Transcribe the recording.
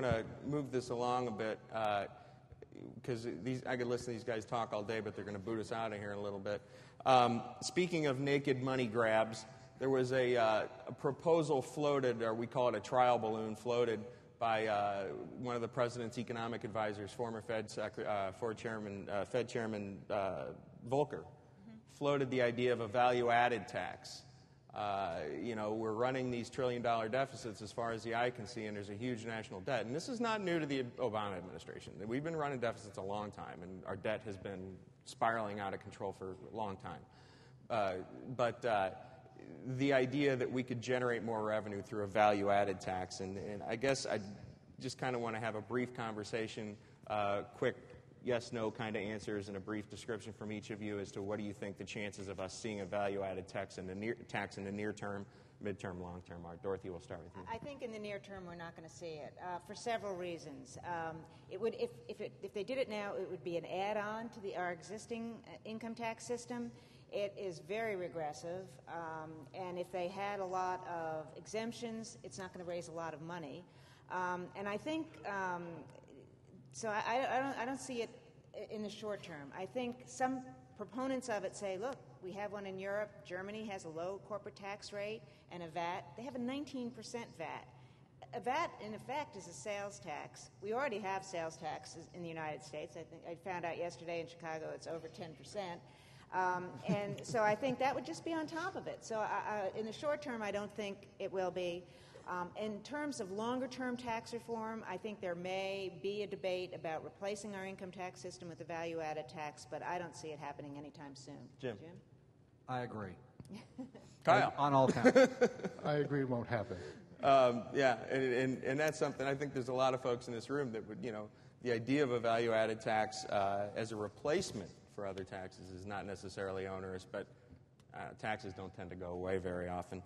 want to move this along a bit because I could listen to these guys talk all day, but they're going to boot us out of here in a little bit. Speaking of naked money grabs, there was a proposal floated, or we call it a trial balloon, floated by one of the president's economic advisors, former Fed Chairman Volcker, floated the idea of a value-added tax. We're running these trillion-dollar deficits as far as the eye can see, and there's a huge national debt. And this is not new to the Obama administration. We've been running deficits a long time, and our debt has been spiraling out of control for a long time. But the idea that we could generate more revenue through a value-added tax, and I guess I just kind of want to have a brief conversation, quick yes-no kind of answers and a brief description from each of you as to what do you think the chances of us seeing a value-added tax in the near term, midterm, long term are. Dorothy, we'll start with you. I think in the near term we're not going to see it for several reasons. It would, if they did it now, it would be an add-on to our existing income tax system. It is very regressive, and if they had a lot of exemptions, it's not going to raise a lot of money. And I think so. I don't see it in the short term. I think some proponents of it say, look, we have one in Europe. Germany has a low corporate tax rate and a VAT. They have a 19% VAT. A VAT, in effect, is a sales tax. We already have sales taxes in the United States. I think I found out yesterday in Chicago it's over 10%. And so I think that would just be on top of it. So in the short term, I don't think it will be. In terms of longer-term tax reform, I think there may be a debate about replacing our income tax system with a value-added tax, but I don't see it happening anytime soon. Jim? I agree. Kyle? On all counts. I agree it won't happen. And that's something, I think there's a lot of folks in this room that would, the idea of a value-added tax as a replacement for other taxes is not necessarily onerous, but taxes don't tend to go away very often.